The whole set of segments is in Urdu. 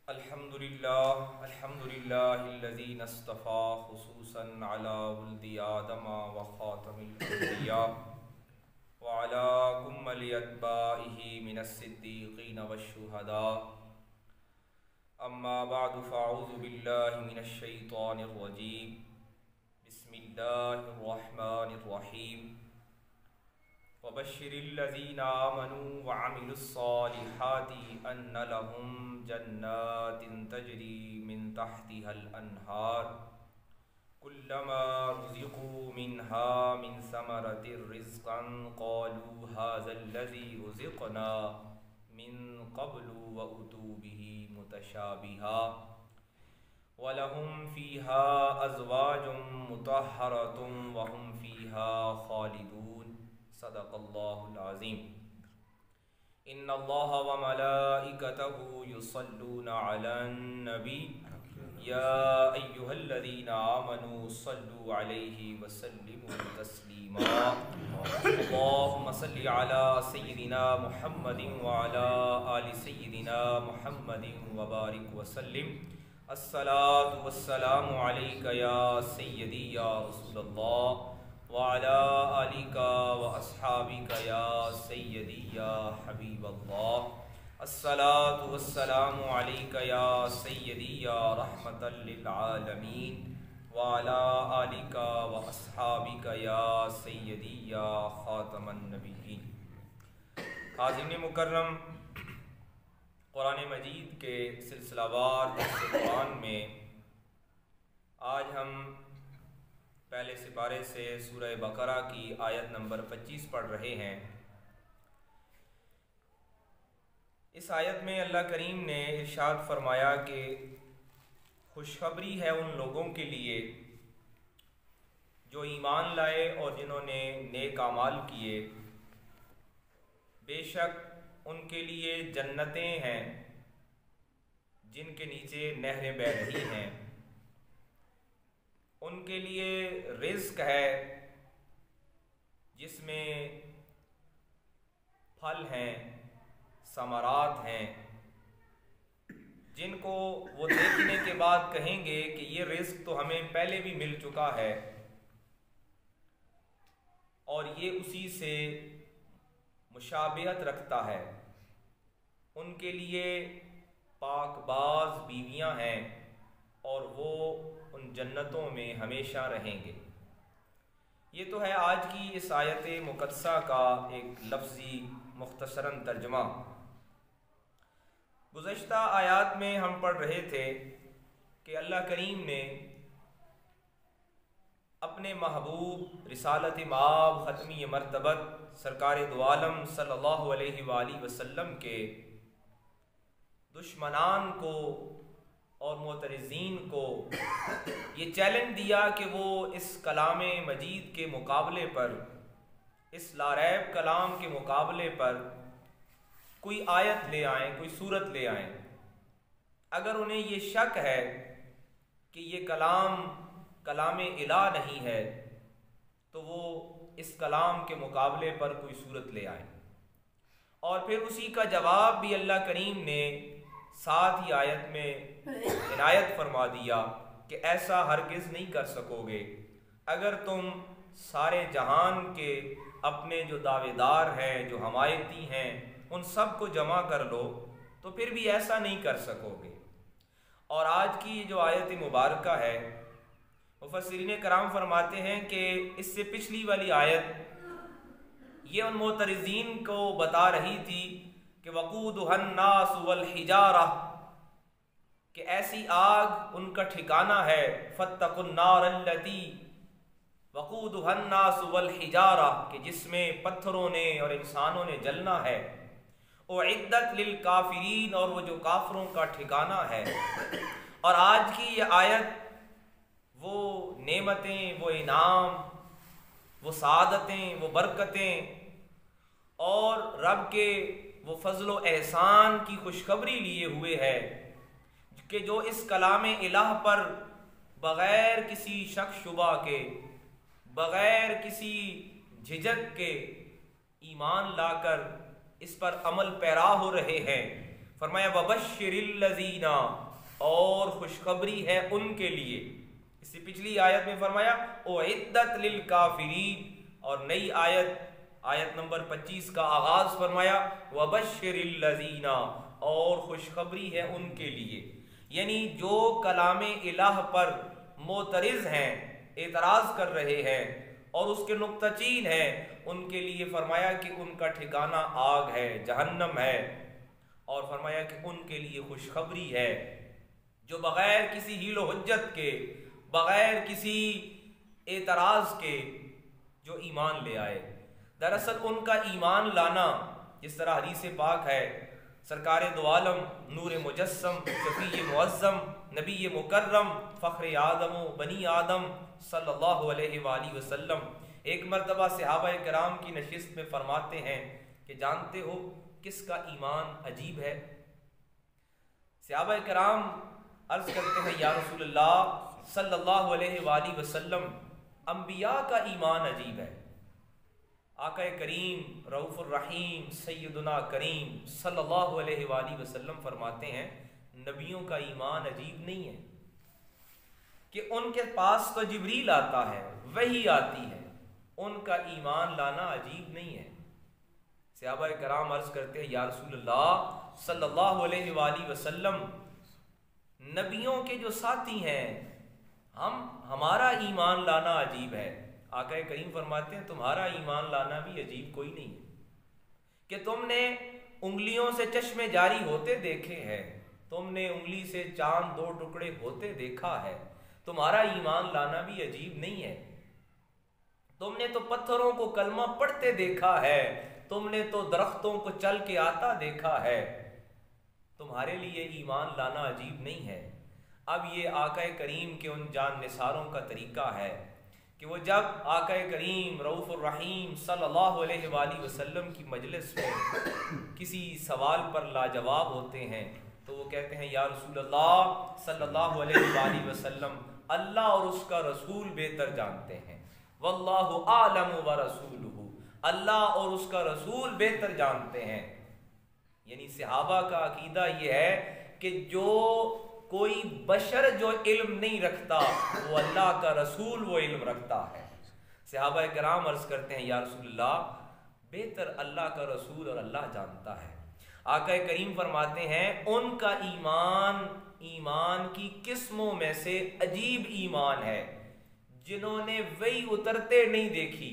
الحمد لله الذي اصطفى خصوصا على ولد آدم وخاتم الأنبياء وعلى كمل أتباعه من الصديقين والشهداء. أما بعد فأعوذ بالله من الشيطان الرجيم. بسم الله الرحمن الرحيم. وبشر الذين آمنوا وعملوا الصالحات أن لهم جنات تجري من تحتها الأنهار كلما رزقوا منها من ثمرة رزقا قالوا هذا الذي رزقنا من قبل وأتوا به متشابها ولهم فيها أزواج مطهرة وهم فيها خالدون. صدق اللہ العظیم. ان اللہ وملائکتہ یصلون علی النبی یا ایہا الذین آمنوا صلوا علیہ وسلموا تسلیما. اللہم صل علی سیدنا محمد وعلی آل سیدنا محمد وبارک وسلم. الصلاۃ والسلام علیک یا سیدی یا رسول اللہ وعلى آلِكَ وَأَصْحَابِكَ يَا سَيِّدِي يَا حَبِيبَ اللَّهِ. الصلاة والسلام علیکہ یا سیدی یا رحمۃ للعالمین وعلى آلِكَ وَأَصْحَابِكَ يَا سیدی یا خاتم النبیین. حاضرین مکرم، قرآن مجید کے سلسلہ وار درس قرآن میں آج ہم پہلے سپارے سے سورہ بقرہ کی آیت نمبر 25 پڑھ رہے ہیں. اس آیت میں اللہ کریم نے ارشاد فرمایا کہ خوشخبری ہے ان لوگوں کے لیے جو ایمان لائے اور جنہوں نے نیک اعمال کیے. بے شک ان کے لیے جنتیں ہیں جن کے نیچے نہریں بہہ رہی ہیں. ان کے لیے رزق ہے جس میں پھل ہیں، ثمرات ہیں، جن کو وہ دیکھنے کے بعد کہیں گے کہ یہ رزق تو ہمیں پہلے بھی مل چکا ہے اور یہ اسی سے مشابہت رکھتا ہے. ان کے لیے پاک باز بیویاں ہیں اور وہ ان جنتوں میں ہمیشہ رہیں گے. یہ تو ہے آج کی اس آیت مقدسہ کا ایک لفظی مختصراً ترجمہ. گزشتہ آیات میں ہم پڑھ رہے تھے کہ اللہ کریم نے اپنے محبوب رسالت مآب ختمی مرتبت سرکار دو عالم صلی اللہ علیہ وآلہ وسلم کے دشمنان کو اور معترضین کو یہ چیلنج دیا کہ وہ اس کلام مجید کے مقابلے پر، اس لاریب کلام کے مقابلے پر کوئی آیت لے آئیں، کوئی صورت لے آئیں. اگر انہیں یہ شک ہے کہ یہ کلام الہ نہیں ہے تو وہ اس کلام کے مقابلے پر کوئی صورت لے آئیں. اور پھر اسی کا جواب بھی اللہ کریم نے ساتھ ہی آیت میں عنایت فرما دیا کہ ایسا ہرگز نہیں کر سکو گے. اگر تم سارے جہان کے اپنے جو دعوے دار ہیں، جو حمایتی ہیں، ان سب کو جمع کر لو تو پھر بھی ایسا نہیں کر سکو گے. اور آج کی جو آیت مبارکہ ہے، مفسرین کرام فرماتے ہیں کہ اس سے پچھلی والی آیت یہ ان معترضین کو بتا رہی تھی کہ وقودها الناس والحجارہ، کہ ایسی آگ ان کا ٹھکانہ ہے. فاتقوا النار التي وقودها الناس والحجارہ، کہ جس میں پتھروں نے اور انسانوں نے جلنا ہے. اعدت للکافرین، اور وہ جو کافروں کا ٹھکانہ ہے. اور آج کی یہ آیت وہ نعمتیں، وہ انعام، وہ سعادتیں، وہ برکتیں اور رب کے وہ فضل و احسان کی خوشخبری لیے ہوئے ہے کہ جو اس کلام الہ پر بغیر کسی شک شبہ کے، بغیر کسی جھجک کے ایمان لا کر اس پر عمل پیرا ہو رہے ہیں. فرمایا وبشرلذین، اور خوشخبری ہے ان کے لیے. اس سے پچھلی آیت میں فرمایا اعدت للکافرین، اور نئی آیت نمبر 25 کا آغاز فرمایا وبشرلذین، اور خوشخبری ہے ان کے لیے. یعنی جو کلام الہ پر معترض ہیں، اعتراض کر رہے ہیں اور اس کے نقطہ چین ہیں، ان کے لیے فرمایا کہ ان کا ٹھکانہ آگ ہے، جہنم ہے. اور فرمایا کہ ان کے لیے خوشخبری ہے جو بغیر کسی حیل و حجت کے، بغیر کسی اعتراض کے جو ایمان لے آئے. دراصل ان کا ایمان لانا، جس طرح حدیث پاک ہے، سرکار دو عالم، نور مجسم، شفیع معظم، نبی مکرم، فخر آدم و بنی آدم صلی اللہ علیہ وآلہ وسلم ایک مرتبہ صحابہ کرام کی نشست میں فرماتے ہیں کہ جانتے ہو کس کا ایمان عجیب ہے؟ صحابہ کرام عرض کرتے ہیں یا رسول اللہ صلی اللہ علیہ وآلہ وسلم، انبیاء کا ایمان عجیب ہے. آقا کریم رؤوف الرحیم سیدنا کریم صلی اللہ علیہ وآلہ وسلم فرماتے ہیں نبیوں کا ایمان عجیب نہیں ہے کہ ان کے پاس تو جبریل آتا ہے، وحی آتی ہے، ان کا ایمان لانا عجیب نہیں ہے. صحابہ کرام عرض کرتے ہیں یا رسول اللہ صلی اللہ علیہ وآلہ وسلم، نبیوں کے جو ساتھی ہیں ہمارا ایمان لانا عجیب ہے. آقا کریم فرماتے ہیں تمہارا ایمان لانا بھی عجیب کوئی نہیں ہے کہ تم نے انگلیوں سے چشمے جاری ہوتے دیکھے ہیں، تم نے انگلی سے چاند دو ٹکڑے ہوتے دیکھا ہے، تمہارا ایمان لانا بھی عجیب نہیں ہے. تم نے تو پتھروں کو کلمہ پڑھتے دیکھا ہے، تم نے تو درختوں کو چل کے آتا دیکھا ہے، تمہارے لیے ایمان لانا عجیب نہیں ہے. اب یہ آقا کریم کے ان جان نثاروں کا طریقہ ہے کہ وہ جب آقا کریم رؤوف الرحیم صلی اللہ علیہ وآلہ وسلم کی مجلس میں کسی سوال پر لاجواب ہوتے ہیں تو وہ کہتے ہیں یا رسول اللہ صلی اللہ علیہ وآلہ وسلم، اللہ اور اس کا رسول بہتر جانتے ہیں، واللہ اعلم ورسولہ، اللہ اور اس کا رسول بہتر جانتے ہیں. یعنی صحابہ کا عقیدہ یہ ہے کہ جو کوئی بشر جو علم نہیں رکھتا وہ اللہ کا رسول وہ علم رکھتا ہے. صحابہ کرام عرض کرتے ہیں یا رسول اللہ بہتر اللہ کا رسول اور اللہ جانتا ہے. آقا کریم فرماتے ہیں ان کا ایمان کی قسموں میں سے عجیب ایمان ہے جنہوں نے وحی اترتے نہیں دیکھی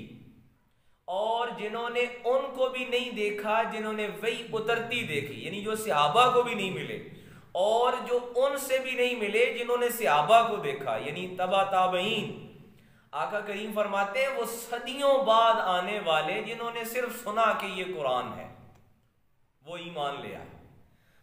اور جنہوں نے ان کو بھی نہیں دیکھا جنہوں نے وحی اترتی دیکھی، یعنی جو صحابہ کو بھی نہیں ملے اور جو ان سے بھی نہیں ملے جنہوں نے صحابہ کو دیکھا، یعنی تبع تابعین. آقا کریم فرماتے ہیں وہ صدیوں بعد آنے والے جنہوں نے صرف سنا کہ یہ قرآن ہے وہ ایمان لے آئے.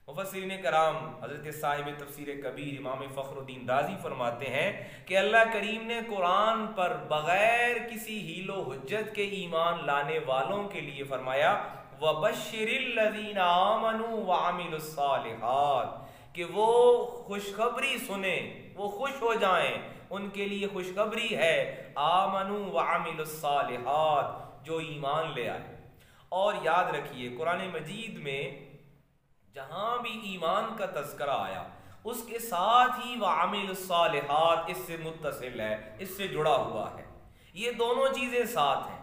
مفسرین کرام حضرت صاحب تفسیر کبیر امام فخر الدین رازی فرماتے ہیں کہ اللہ کریم نے قرآن پر بغیر کسی حیل و حجت کے ایمان لانے والوں کے لیے فرمایا وَبَشِّرِ الَّذِينَ آمَنُوا وَعَمِلُوا الصَّالِحَاتِ، کہ وہ خوشخبری سنیں، وہ خوش ہو جائیں، ان کے لیے خوشخبری ہے آمنوا وعملوا الصالحات، جو ایمان لے آئے. اور یاد رکھیے قرآن مجید میں جہاں بھی ایمان کا تذکرہ آیا اس کے ساتھ ہی وعملوا الصالحات اس سے متصل ہے، اس سے جڑا ہوا ہے. یہ دونوں چیزیں ساتھ ہیں.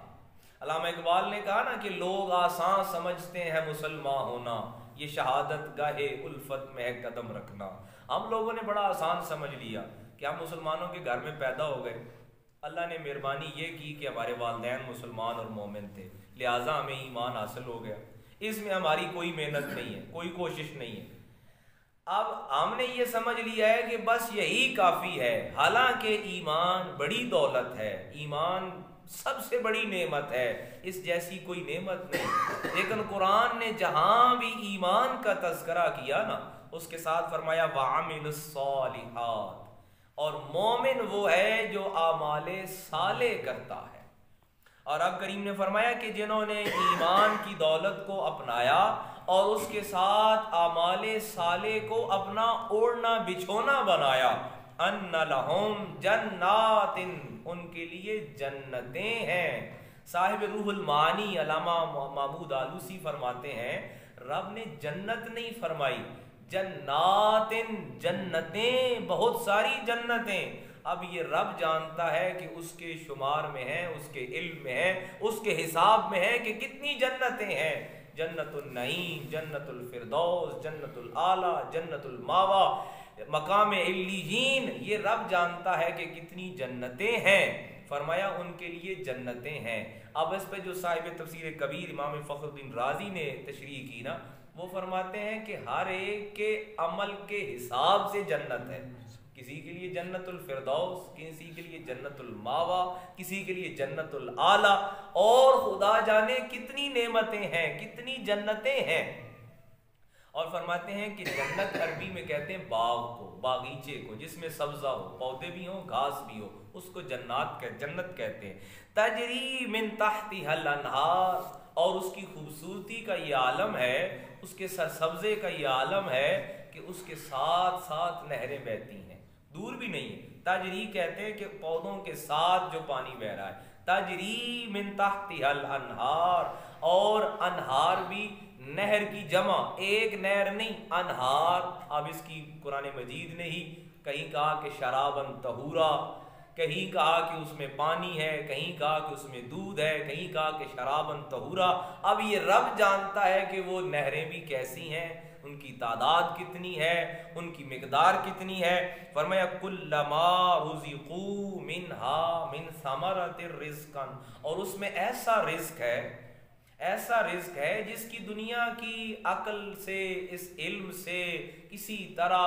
علامہ اقبال نے کہا نا کہ لوگ آسان سمجھتے ہیں مسلمان ہونا، یہ شہادت گاہے الفت میں ہے قدم رکھنا. ہم لوگوں نے بڑا آسان سمجھ لیا کہ ہم مسلمانوں کے گھر میں پیدا ہو گئے، اللہ نے مہربانی یہ کی کہ ہمارے والدین مسلمان اور مومن تھے لہٰذا ہمیں ایمان حاصل ہو گیا، اس میں ہماری کوئی محنت نہیں ہے، کوئی کوشش نہیں ہے. اب ہم نے یہ سمجھ لیا ہے کہ بس یہی کافی ہے، حالانکہ ایمان بڑی دولت ہے، ایمان سب سے بڑی نعمت ہے، اس جیسی کوئی نعمت نہیں. لیکن قرآن نے جہاں بھی ایمان کا تذکرہ کیا نا اس کے ساتھ فرمایا وَعَمِلُوا الصَّالِحَاتِ، اور مومن وہ ہے جو اعمال صالح کرتا ہے. اور اب کریم نے فرمایا کہ جنہوں نے ایمان کی دولت کو اپنایا اور اس کے ساتھ اعمال صالح کو اپنا اوڑھنا بچھونا بنایا، ان لہم جنات، ان کے لیے جنتیں ہیں. صاحب روح المعانی علامہ محمود آلوسی فرماتے ہیں رب نے جنت نہیں فرمائی، جناتن، جنتیں، بہت ساری جنتیں۔ اب یہ رب جانتا ہے کہ اس کے شمار میں ہے، اس کے علم میں ہے، اس کے حساب میں ہے کہ کتنی جنتیں ہیں۔ جنت النعیم، جنت الفردوس، جنت الاعلیٰ، جنت الماوا، مقام علیین، یہ رب جانتا ہے کہ کتنی جنتیں ہیں۔ فرمایا ان کے لیے جنتیں ہیں۔ اب اس پہ جو صاحب تفسیر کبیر امام فخر الدین رازی نے تشریح کی نا، وہ فرماتے ہیں کہ ہر ایک کے عمل کے حساب سے جنت ہے۔ کسی کے لیے جنت الفردوس، کسی کے لیے جنت الماوا، کسی کے لیے جنت الاعلیٰ، اور خدا جانے کتنی نعمتیں ہیں، کتنی جنتیں ہیں۔ اور فرماتے ہیں کہ جنت عربی میں کہتے ہیں باغ کو، باغیچے کو، جس میں سبزہ ہو، پودے بھی ہوں، گھاس بھی ہو، اس کو جنت کہتے ہیں۔ تجری من تحتها الانہار، اور اس کی خوبصورتی کا یہ عالم ہے، اس کے سرسبزے کا یہ عالم ہے کہ اس کے ساتھ ساتھ نہریں بہتی ہیں، دور بھی نہیں ہے۔ تجری کہتے ہیں کہ پودوں کے ساتھ جو پانی بہ رہا ہے، تجری من تحتها الانہار، اور انہار بھی نہر کی جمع، ایک نہر نہیں، انہار۔ اب اس کی قرآن مجید نے ہی کہیں کہا کہ شرابن طہورا، کہیں کہا کہ اس میں پانی ہے، کہیں کہا کہ اس میں دودھ ہے، کہیں کہا کہ شرابن طہورا۔ اب یہ رب جانتا ہے کہ وہ نہریں بھی کیسی ہیں، ان کی تعداد کتنی ہے، ان کی مقدار کتنی ہے۔ فرمایا کلما رزقوا منہا من ثمرۃ رزقا، اور اس میں ایسا رزق ہے، ایسا رزق ہے جس کی دنیا کی عقل سے، اس علم سے کسی طرح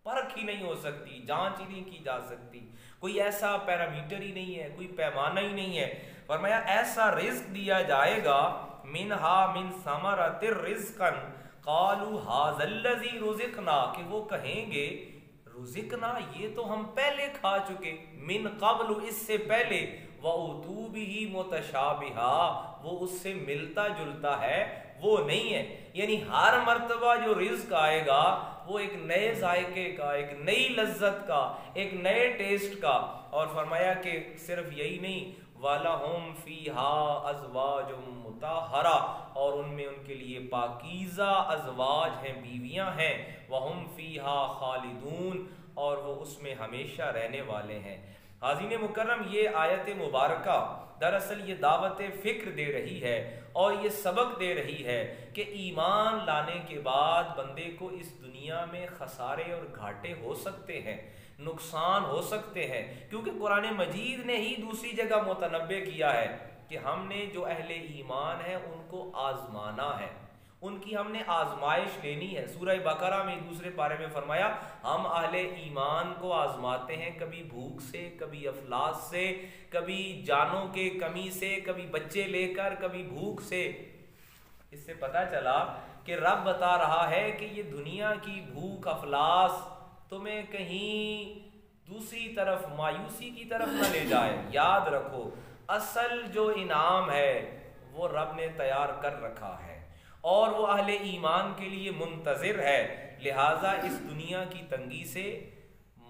پرکھ ہی نہیں ہو سکتی، جانچ ہی نہیں کی جا سکتی، کوئی ایسا پیرامیٹر ہی نہیں ہے، کوئی پیمانہ ہی نہیں ہے۔ فرمایا ایسا رزق دیا جائے گا، منہا من ثمرۃ رزقا قالوا ھذا الذی رزقنا، کہ وہ کہیں گے رزقنا، یہ تو ہم پہلے کھا چکے، من قبل، اس سے پہلے، وَأُتُوا بِهِ مُتَشَابِهًا، وہ اس سے ملتا جلتا ہے، وہ نہیں ہے۔ یعنی ہر مرتبہ جو رزق آئے گا وہ ایک نئے ذائقے کا، ایک نئی لذت کا، ایک نئے ٹیسٹ کا۔ اور فرمایا کہ صرف یہی نہیں، وَلَهُمْ فِيهَا أَزْوَاجٌ مُطَهَّرَةٌ، اور ان میں ان کے لیے پاکیزہ ازواج ہیں، بیویاں ہیں، وَهُمْ فِيهَا خَالِدُونَ، اور وہ اس میں ہمیشہ رہنے والے ہیں۔ حاضرین مکرم، یہ آیت مبارکہ دراصل یہ دعوت فکر دے رہی ہے اور یہ سبق دے رہی ہے کہ ایمان لانے کے بعد بندے کو اس دنیا میں خسارے اور گھاٹے ہو سکتے ہیں، نقصان ہو سکتے ہیں، کیونکہ قرآن مجید نے ہی دوسری جگہ متنبہ کیا ہے کہ ہم نے جو اہل ایمان ہیں ان کو آزمانا ہے، ان کی ہم نے آزمائش لینی ہے۔ سورہ بقرہ میں دوسرے پارے میں فرمایا ہم اہل ایمان کو آزماتے ہیں، کبھی بھوک سے، کبھی افلاس سے، کبھی جانوں کے کمی سے، کبھی بچے لے کر، کبھی بھوک سے۔ اس سے پتہ چلا کہ رب بتا رہا ہے کہ یہ دنیا کی بھوک افلاس تمہیں کہیں دوسری طرف مایوسی کی طرف نہ لے جائے۔ یاد رکھو اصل جو انعام ہے وہ رب نے تیار کر رکھا ہے اور وہ اہل ایمان کے لیے منتظر ہے۔ لہٰذا اس دنیا کی تنگی سے،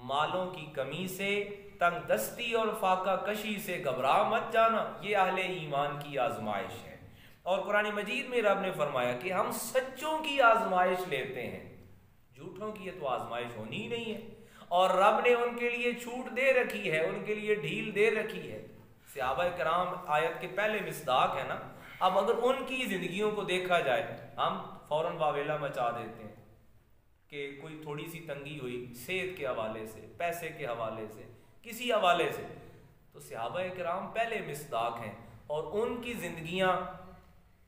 مالوں کی کمی سے، تنگ دستی اور فاقہ کشی سے گھبرا مت جانا، یہ اہل ایمان کی آزمائش ہے۔ اور قرآن مجید میں رب نے فرمایا کہ ہم سچوں کی آزمائش لیتے ہیں، جھوٹوں کی یہ تو آزمائش ہونی ہی نہیں ہے، اور رب نے ان کے لیے چھوٹ دے رکھی ہے، ان کے لیے ڈھیل دے رکھی ہے۔ صحابہ کرام آیت کے پہلے مصداق ہے نا۔ اب اگر ان کی زندگیوں کو دیکھا جائے، ہم فوراً واویلا مچا دیتے ہیں کہ کوئی تھوڑی سی تنگی ہوئی صحت کے حوالے سے، پیسے کے حوالے سے، کسی حوالے سے، تو صحابہ کرام پہلے مصداق ہیں، اور ان کی زندگیاں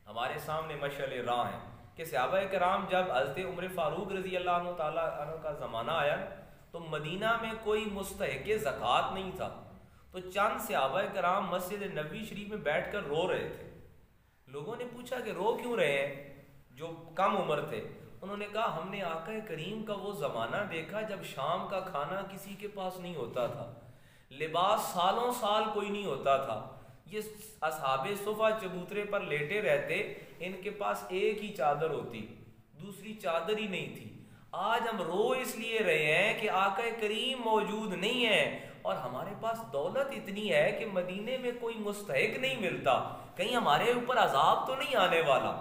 ہمارے سامنے مشعل راہ ہیں کہ صحابہ کرام جب حضرت عمر فاروق رضی اللہ عنہ تعالیٰ عنہ کا زمانہ آیا تو مدینہ میں کوئی مستحق زکوٰۃ نہیں تھا، تو چند صحابہ کرام مسجد نبوی شریف میں بیٹھ کر رو رہے تھے۔ لوگوں نے پوچھا کہ رو کیوں رہے ہیں، جو کم عمر تھے؟ انہوں نے کہا ہم نے آقا کریم کا وہ زمانہ دیکھا جب شام کا کھانا کسی کے پاس نہیں ہوتا تھا، لباس سالوں سال کوئی نہیں ہوتا تھا، یہ اصحاب صفا چبوترے پر لیٹے رہتے، ان کے پاس ایک ہی چادر ہوتی، دوسری چادر ہی نہیں تھی۔ آج ہم رو اس لیے رہے ہیں کہ آقا کریم موجود نہیں ہے، اور ہمارے پاس دولت اتنی ہے کہ مدینے میں کوئی مستحق نہیں ملتا، کہیں ہمارے اوپر عذاب تو نہیں آنے والا۔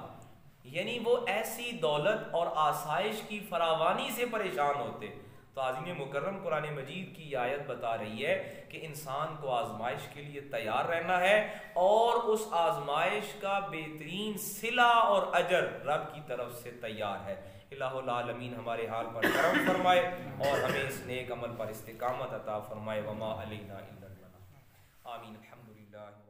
یعنی وہ ایسی دولت اور آسائش کی فراوانی سے پریشان ہوتے. تو عظیم مکرم قرآن مجید کی یہ آیت بتا رہی ہے کہ انسان کو آزمائش کے لیے تیار رہنا ہے اور اس آزمائش کا بہترین صلہ اور اجر رب کی طرف سے تیار ہے. الہ العالمین ہمارے حال پر کرم فرمائے اور ہمیں اس نیک عمل پر استقامت عطا فرمائے. وما علینا الا البلاغ. آمین. الحمدللہ.